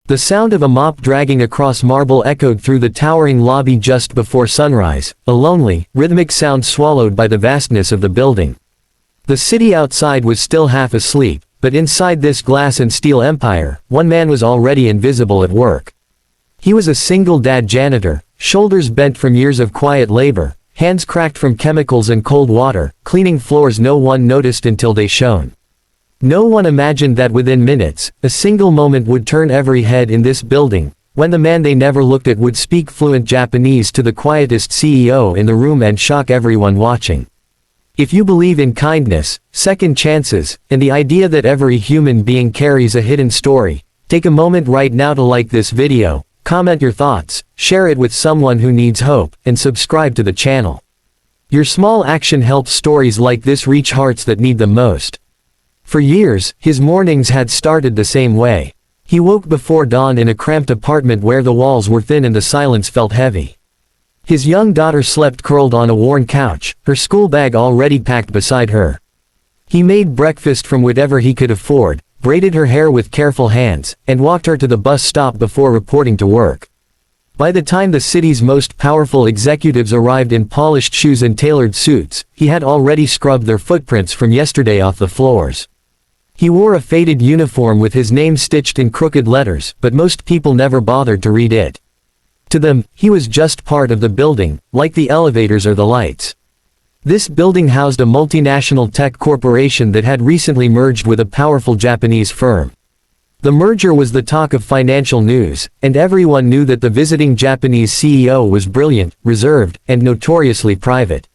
The sound of a mop dragging across marble echoed through the towering lobby just before sunrise, a lonely, rhythmic sound swallowed by the vastness of the building. The city outside was still half asleep, but inside this glass and steel empire, one man was already invisible at work. He was a single dad janitor, shoulders bent from years of quiet labor, hands cracked from chemicals and cold water, cleaning floors no one noticed until they shone. No one imagined that within minutes, a single moment would turn every head in this building, when the man they never looked at would speak fluent Japanese to the quietest CEO in the room and shock everyone watching. If you believe in kindness, second chances, and the idea that every human being carries a hidden story, take a moment right now to like this video, comment your thoughts, share it with someone who needs hope, and subscribe to the channel. Your small action helps stories like this reach hearts that need them most. For years, his mornings had started the same way. He woke before dawn in a cramped apartment where the walls were thin and the silence felt heavy. His young daughter slept curled on a worn couch, her school bag already packed beside her. He made breakfast from whatever he could afford, braided her hair with careful hands, and walked her to the bus stop before reporting to work. By the time the city's most powerful executives arrived in polished shoes and tailored suits, he had already scrubbed their footprints from yesterday off the floors. He wore a faded uniform with his name stitched in crooked letters, but most people never bothered to read it. To them, he was just part of the building, like the elevators or the lights. This building housed a multinational tech corporation that had recently merged with a powerful Japanese firm. The merger was the talk of financial news, and everyone knew that the visiting Japanese CEO was brilliant, reserved, and notoriously private.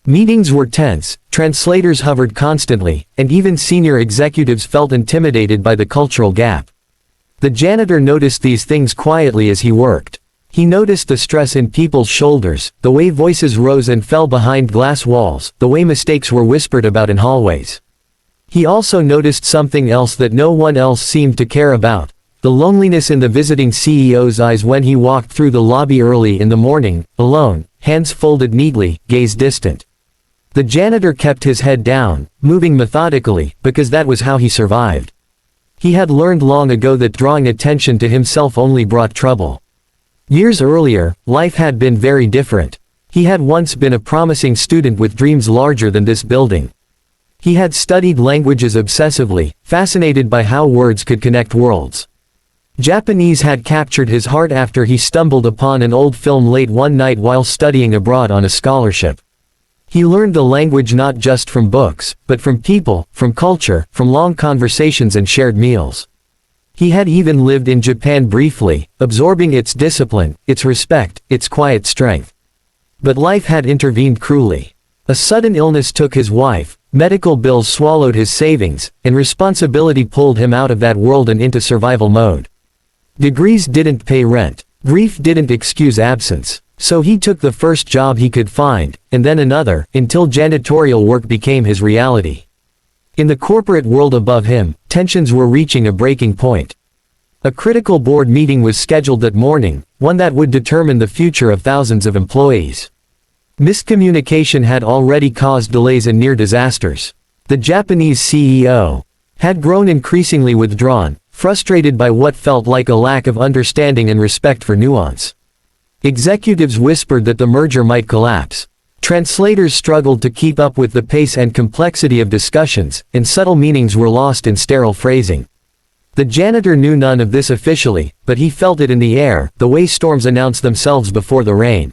Meetings were tense, translators hovered constantly, and even senior executives felt intimidated by the cultural gap. The janitor noticed these things quietly as he worked. He noticed the stress in people's shoulders, the way voices rose and fell behind glass walls, the way mistakes were whispered about in hallways. He also noticed something else that no one else seemed to care about: the loneliness in the visiting CEO's eyes when he walked through the lobby early in the morning, alone, hands folded neatly, gaze distant. The janitor kept his head down, moving methodically, because that was how he survived. He had learned long ago that drawing attention to himself only brought trouble. Years earlier, life had been very different. He had once been a promising student with dreams larger than this building. He had studied languages obsessively, fascinated by how words could connect worlds. Japanese had captured his heart after he stumbled upon an old film late one night while studying abroad on a scholarship. He learned the language not just from books, but from people, from culture, from long conversations and shared meals. He had even lived in Japan briefly, absorbing its discipline, its respect, its quiet strength. But life had intervened cruelly. A sudden illness took his wife, medical bills swallowed his savings, and responsibility pulled him out of that world and into survival mode. Degrees didn't pay rent. Grief didn't excuse absence. So he took the first job he could find, and then another, until janitorial work became his reality. In the corporate world above him, tensions were reaching a breaking point. A critical board meeting was scheduled that morning, one that would determine the future of thousands of employees. Miscommunication had already caused delays and near disasters. The Japanese CEO had grown increasingly withdrawn, frustrated by what felt like a lack of understanding and respect for nuance. Executives whispered that the merger might collapse. Translators struggled to keep up with the pace and complexity of discussions, and subtle meanings were lost in sterile phrasing. The janitor knew none of this officially, but he felt it in the air, the way storms announce themselves before the rain.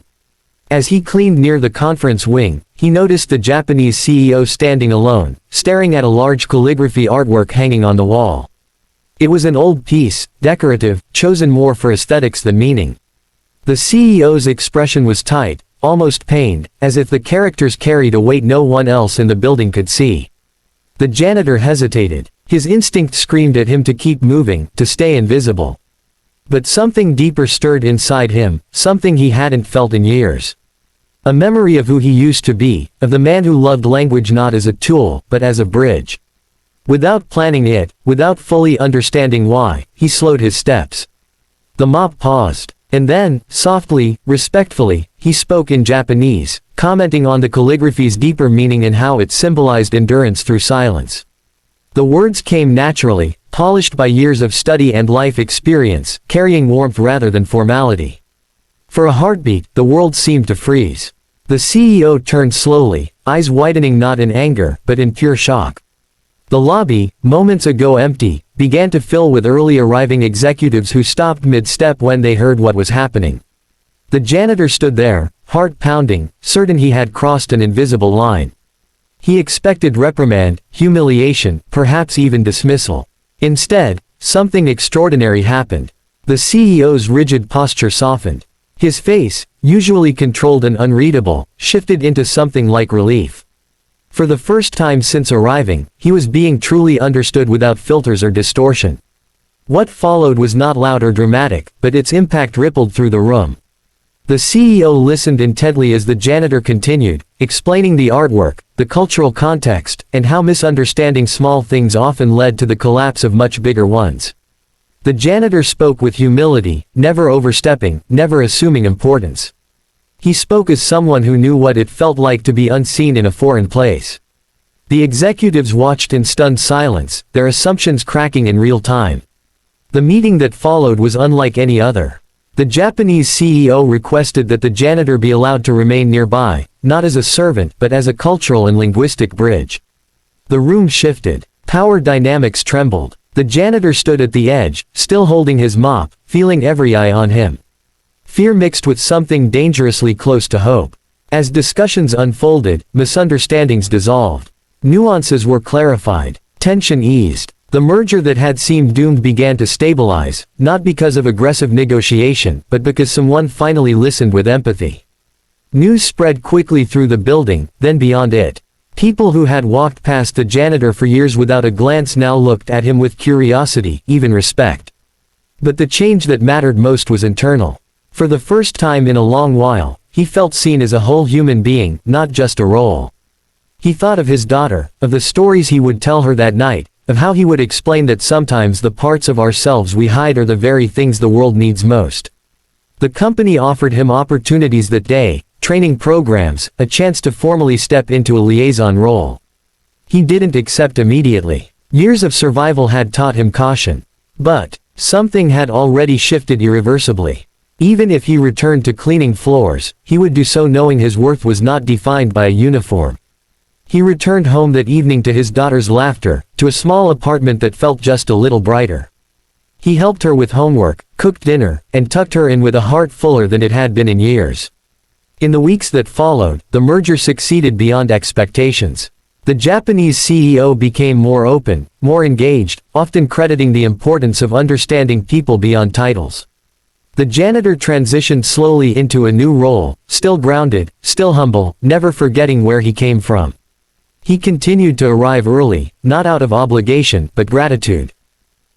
As he cleaned near the conference wing, he noticed the Japanese CEO standing alone, staring at a large calligraphy artwork hanging on the wall. It was an old piece, decorative, chosen more for aesthetics than meaning. The CEO's expression was tight, almost pained, as if the characters carried a weight no one else in the building could see. The janitor hesitated. His instinct screamed at him to keep moving, to stay invisible. But something deeper stirred inside him, something he hadn't felt in years. A memory of who he used to be, of the man who loved language not as a tool, but as a bridge. Without planning it, without fully understanding why, he slowed his steps. The mob paused. And then, softly, respectfully, he spoke in Japanese, commenting on the calligraphy's deeper meaning and how it symbolized endurance through silence. The words came naturally, polished by years of study and life experience, carrying warmth rather than formality. For a heartbeat, the world seemed to freeze. The CEO turned slowly, eyes widening not in anger, but in pure shock. The lobby, moments ago empty, began to fill with early arriving executives who stopped mid-step when they heard what was happening. The janitor stood there, heart pounding, certain he had crossed an invisible line. He expected reprimand, humiliation, perhaps even dismissal. Instead, something extraordinary happened. The CEO's rigid posture softened. His face, usually controlled and unreadable, shifted into something like relief. For the first time since arriving, he was being truly understood without filters or distortion. What followed was not loud or dramatic, but its impact rippled through the room. The CEO listened intently as the janitor continued, explaining the artwork, the cultural context, and how misunderstanding small things often led to the collapse of much bigger ones. The janitor spoke with humility, never overstepping, never assuming importance. He spoke as someone who knew what it felt like to be unseen in a foreign place. The executives watched in stunned silence, their assumptions cracking in real time. The meeting that followed was unlike any other. The Japanese CEO requested that the janitor be allowed to remain nearby, not as a servant but as a cultural and linguistic bridge. The room shifted. Power dynamics trembled. The janitor stood at the edge, still holding his mop, feeling every eye on him. Fear mixed with something dangerously close to hope. As discussions unfolded, misunderstandings dissolved. Nuances were clarified. Tension eased. The merger that had seemed doomed began to stabilize, not because of aggressive negotiation, but because someone finally listened with empathy. News spread quickly through the building, then beyond it. People who had walked past the janitor for years without a glance now looked at him with curiosity, even respect. But the change that mattered most was internal. For the first time in a long while, he felt seen as a whole human being, not just a role. He thought of his daughter, of the stories he would tell her that night, of how he would explain that sometimes the parts of ourselves we hide are the very things the world needs most. The company offered him opportunities that day, training programs, a chance to formally step into a liaison role. He didn't accept immediately. Years of survival had taught him caution. But something had already shifted irreversibly. Even if he returned to cleaning floors, he would do so knowing his worth was not defined by a uniform. He returned home that evening to his daughter's laughter, to a small apartment that felt just a little brighter. He helped her with homework, cooked dinner, and tucked her in with a heart fuller than it had been in years. In the weeks that followed, the merger succeeded beyond expectations. The Japanese CEO became more open, more engaged, often crediting the importance of understanding people beyond titles. The janitor transitioned slowly into a new role, still grounded, still humble, never forgetting where he came from. He continued to arrive early, not out of obligation, but gratitude.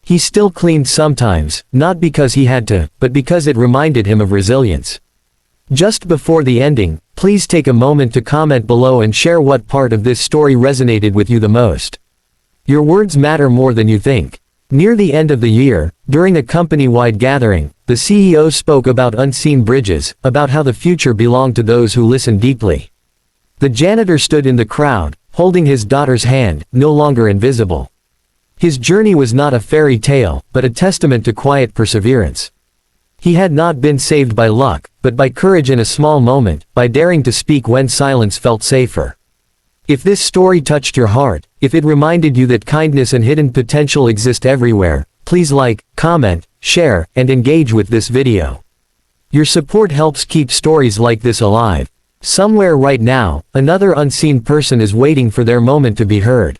He still cleaned sometimes, not because he had to, but because it reminded him of resilience. Just before the ending, please take a moment to comment below and share what part of this story resonated with you the most. Your words matter more than you think. Near the end of the year, during a company-wide gathering, the CEO spoke about unseen bridges, about how the future belonged to those who listen deeply. The janitor stood in the crowd, holding his daughter's hand, no longer invisible. His journey was not a fairy tale, but a testament to quiet perseverance. He had not been saved by luck, but by courage in a small moment, by daring to speak when silence felt safer. If this story touched your heart, if it reminded you that kindness and hidden potential exist everywhere, please like, comment, share, and engage with this video. Your support helps keep stories like this alive. Somewhere right now, another unseen person is waiting for their moment to be heard.